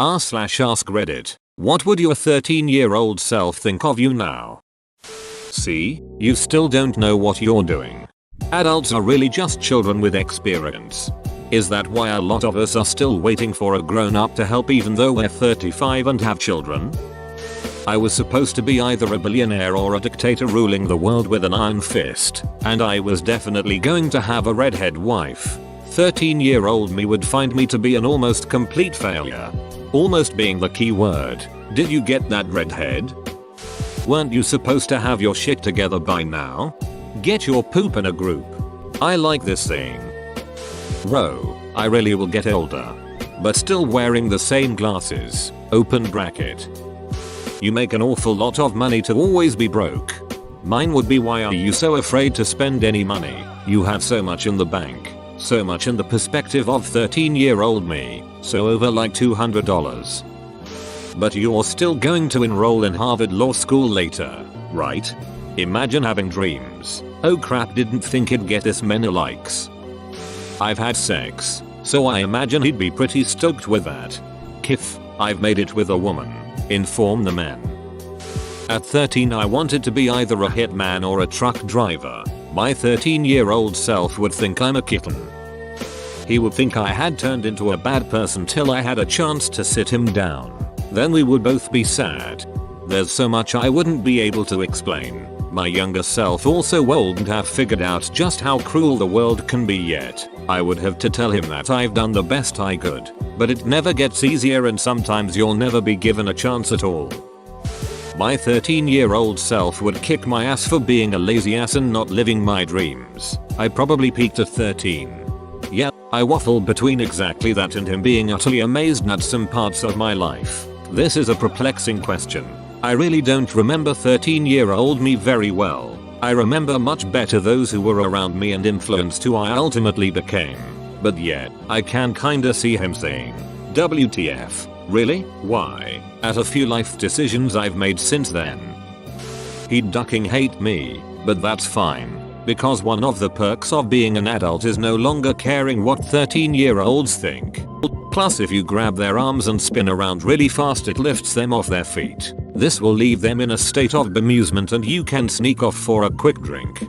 r/AskReddit. What would your 13-year-old self think of you now? See, you still don't know what you're doing. Adults are really just children with experience. Is that why a lot of us are still waiting for a grown-up to help even though we're 35 and have children? I was supposed to be either a billionaire or a dictator ruling the world with an iron fist, and I was definitely going to have a redhead wife. 13-year-old me would find me to be an almost complete failure. Almost being the key word. Did you get that redhead? Weren't you supposed to have your shit together by now? Get your poop in a group. I like this thing. Bro, I really will get older. But still wearing the same glasses. Open bracket. You make an awful lot of money to always be broke. Mine would be, why are you so afraid to spend any money? You have so much in the bank. So much in the perspective of 13-year-old me. So over like $200. But you're still going to enroll in Harvard Law School later, right? Imagine having dreams. Oh crap, didn't think it'd get this many likes. I've had sex, so I imagine he'd be pretty stoked with that. Kif, I've made it with a woman. Inform the men. At 13 I wanted to be either a hitman or a truck driver. My 13-year-old self would think I'm a kitten. He would think I had turned into a bad person till I had a chance to sit him down. Then we would both be sad. There's so much I wouldn't be able to explain. My younger self also wouldn't have figured out just how cruel the world can be yet. I would have to tell him that I've done the best I could. But it never gets easier, and sometimes you'll never be given a chance at all. My 13-year-old self would kick my ass for being a lazy ass and not living my dreams. I probably peaked at 13. Yeah, I waffled between exactly that and him being utterly amazed at some parts of my life. This is a perplexing question. I really don't remember 13-year-old me very well. I remember much better those who were around me and influenced who I ultimately became. But yet, I can kinda see him saying, WTF, really? Why? At a few life decisions I've made since then. He'd ducking hate me, but that's fine. Because one of the perks of being an adult is no longer caring what 13-year-olds think. Plus, if you grab their arms and spin around really fast, it lifts them off their feet. This will leave them in a state of bemusement and you can sneak off for a quick drink.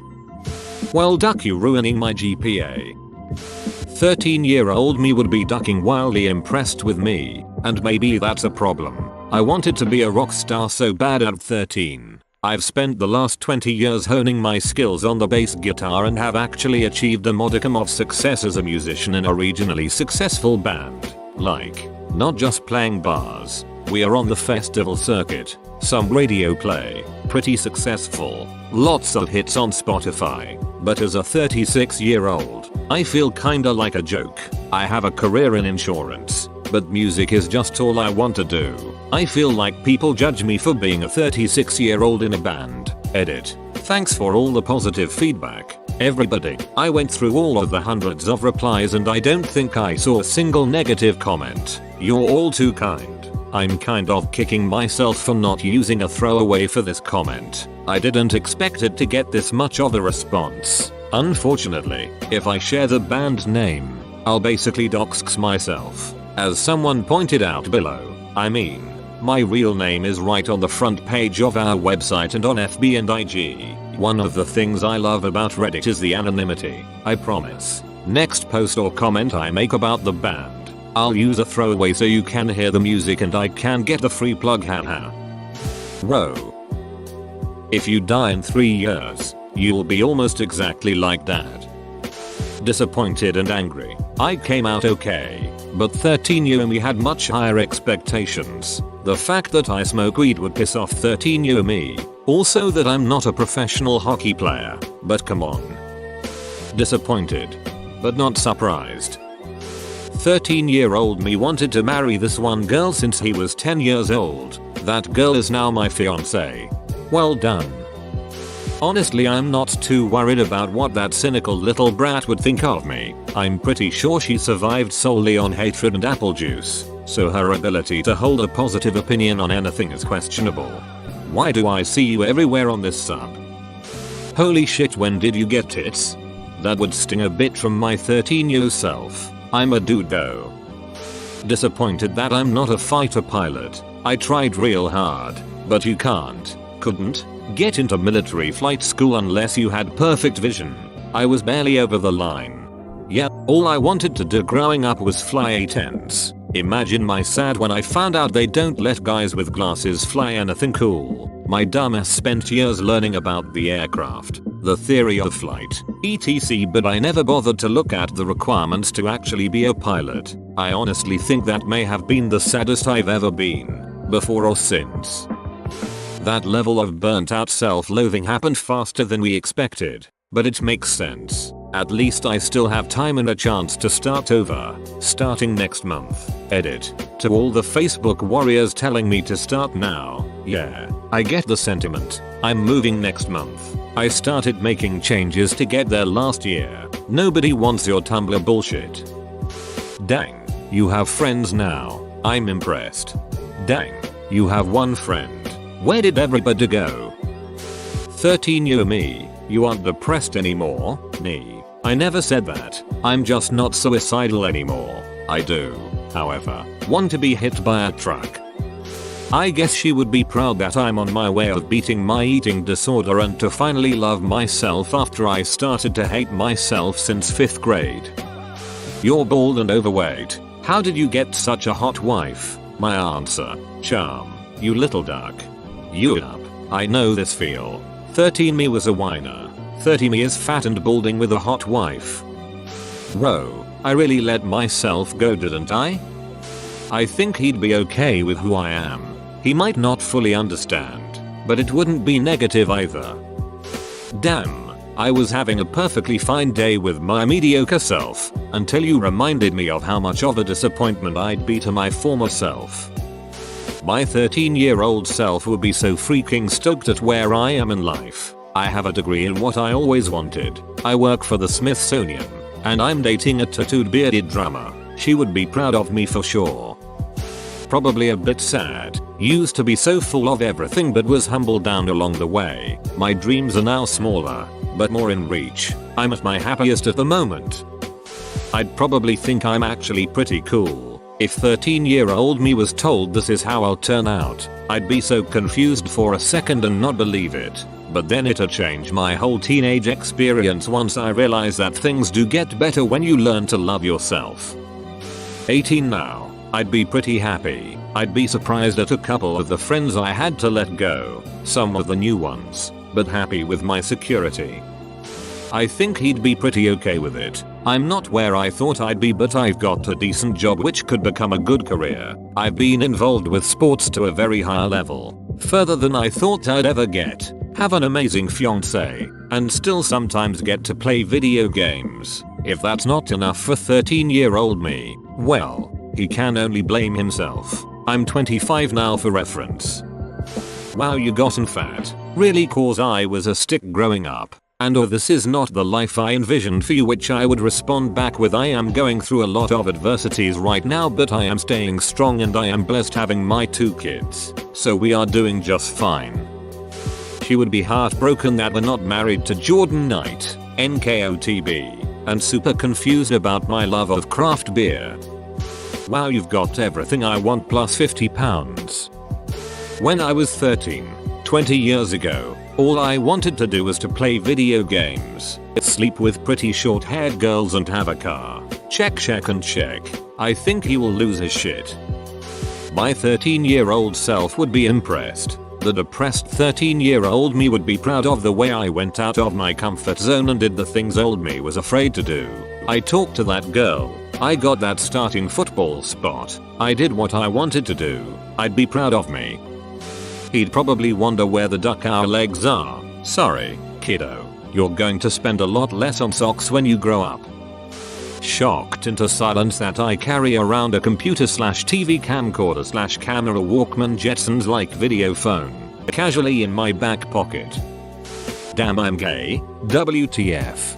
Well, duck you ruining my GPA. 13-year-old me would be ducking, wildly impressed with me, and maybe that's a problem. I wanted to be a rock star so bad at 13. I've spent the last 20 years honing my skills on the bass guitar and have actually achieved a modicum of success as a musician in a regionally successful band. Like, not just playing bars. We are on the festival circuit, some radio play, pretty successful, lots of hits on Spotify. But as a 36-year-old, I feel kinda like a joke. I have a career in insurance, but music is just all I want to do. I feel like people judge me for being a 36-year-old in a band. Edit. Thanks for all the positive feedback, everybody. I went through all of the hundreds of replies and I don't think I saw a single negative comment. You're all too kind. I'm kind of kicking myself for not using a throwaway for this comment. I didn't expect it to get this much of a response. Unfortunately, if I share the band name, I'll basically dox myself. As someone pointed out below, I mean, my real name is right on the front page of our website and on FB and IG. One of the things I love about Reddit is the anonymity, I promise. Next post or comment I make about the band, I'll use a throwaway so you can hear the music and I can get the free plug, haha. Bro. If you die in 3 years, you'll be almost exactly like dad. Disappointed and angry. I came out okay, but 13-year me had much higher expectations. The fact that I smoke weed would piss off 13-year me. Also that I'm not a professional hockey player, but come on. Disappointed, but not surprised. 13-year-old me wanted to marry this one girl since he was 10 years old. That girl is now my fiance. Well done. Honestly, I'm not too worried about what that cynical little brat would think of me. I'm pretty sure she survived solely on hatred and apple juice, so her ability to hold a positive opinion on anything is questionable. Why do I see you everywhere on this sub? Holy shit, when did you get tits? That would sting a bit from my 13-year self. I'm a dude though. Disappointed that I'm not a fighter pilot. I tried real hard, but you couldn't get into military flight school unless you had perfect vision. I was barely over the line. Yeah, all I wanted to do growing up was fly A-10s. Imagine my sad when I found out they don't let guys with glasses fly anything cool. My dumbass spent years learning about the aircraft, the theory of flight, etc, but I never bothered to look at the requirements to actually be a pilot. I honestly think that may have been the saddest I've ever been, before or since. That level of burnt out self-loathing happened faster than we expected, but it makes sense. At least I still have time and a chance to start over, starting next month. Edit. To all the Facebook warriors telling me to start now, yeah, I get the sentiment. I'm moving next month. I started making changes to get there last year. Nobody wants your Tumblr bullshit. Dang, you have friends now. I'm impressed. Dang, you have one friend. Where did everybody go? 13-year me, you aren't depressed anymore, me. I never said that. I'm just not suicidal anymore. I do, however, want to be hit by a truck. I guess she would be proud that I'm on my way of beating my eating disorder and to finally love myself after I started to hate myself since 5th grade. You're bald and overweight. How did you get such a hot wife? My answer, charm, you little duck. You up. I know this feel. 13 me was a whiner. 30 me is fat and balding with a hot wife. Bro, I really let myself go, didn't I? I think he'd be okay with who I am. He might not fully understand, but it wouldn't be negative either. Damn, I was having a perfectly fine day with my mediocre self, until you reminded me of how much of a disappointment I'd be to my former self. My 13-year-old self would be so freaking stoked at where I am in life. I have a degree in what I always wanted. I work for the Smithsonian. And I'm dating a tattooed bearded drummer. She would be proud of me for sure. Probably a bit sad. Used to be so full of everything but was humbled down along the way. My dreams are now smaller, but more in reach. I'm at my happiest at the moment. I'd probably think I'm actually pretty cool. If 13-year-old me was told this is how I'll turn out, I'd be so confused for a second and not believe it. But then it'd change my whole teenage experience once I realized that things do get better when you learn to love yourself. 18 now, I'd be pretty happy. I'd be surprised at a couple of the friends I had to let go, some of the new ones, but happy with my security. I think he'd be pretty okay with it. I'm not where I thought I'd be, but I've got a decent job which could become a good career. I've been involved with sports to a very high level, further than I thought I'd ever get. Have an amazing fiance, and still sometimes get to play video games. If that's not enough for 13-year-old me, well, he can only blame himself. I'm 25 now for reference. Wow, you gotten fat. Really, cause I was a stick growing up. And this is not the life I envisioned for you, which I would respond back with, I am going through a lot of adversities right now, but I am staying strong and I am blessed having my 2 kids. So we are doing just fine. She would be heartbroken that we're not married to Jordan Knight, NKOTB, and super confused about my love of craft beer. Wow, you've got everything I want plus 50 pounds. When I was 13, 20 years ago, all I wanted to do was to play video games, sleep with pretty short-haired girls and have a car. Check, check and check. I think he will lose his shit. My 13-year-old self would be impressed. The depressed 13-year-old me would be proud of the way I went out of my comfort zone and did the things old me was afraid to do. I talked to that girl. I got that starting football spot. I did what I wanted to do. I'd be proud of me. He'd probably wonder where the duck our legs are. Sorry, kiddo. You're going to spend a lot less on socks when you grow up. Shocked into silence that I carry around a computer/TV camcorder/camera Walkman Jetsons like video phone, casually in my back pocket. Damn, I'm gay. WTF.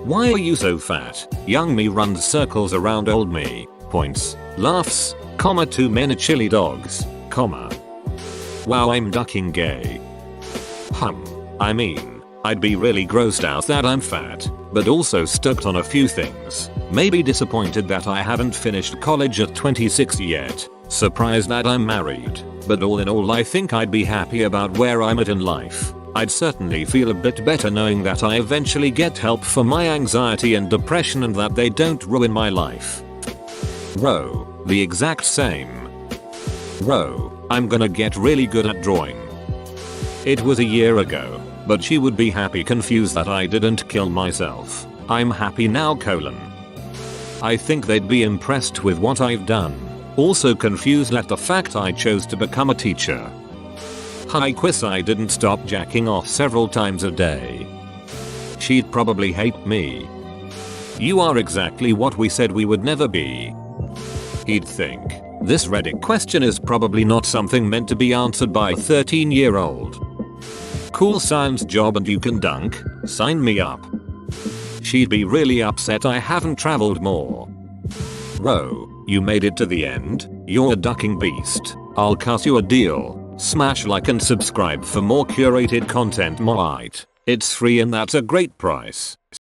Why are you so fat? Young me runs circles around old me. Points. Laughs. 2 minute chili dogs. Wow, I'm ducking gay. I mean, I'd be really grossed out that I'm fat, but also stoked on a few things. Maybe disappointed that I haven't finished college at 26 yet. Surprised that I'm married. But all in all, I think I'd be happy about where I'm at in life. I'd certainly feel a bit better knowing that I eventually get help for my anxiety and depression and that they don't ruin my life. Ro, the exact same. Ro, I'm gonna get really good at drawing. It was a year ago, but she would be happy confused that I didn't kill myself. I'm happy now : I think they'd be impressed with what I've done. Also confused at the fact I chose to become a teacher. Hi quiz, I didn't stop jacking off several times a day. She'd probably hate me. You are exactly what we said we would never be. He'd think, this Reddit question is probably not something meant to be answered by a 13-year-old. Cool science job and you can dunk, sign me up. She'd be really upset I haven't traveled more. Ro, you made it to the end, you're a ducking beast. I'll cut you a deal. Smash like and subscribe for more curated content. It's free and that's a great price.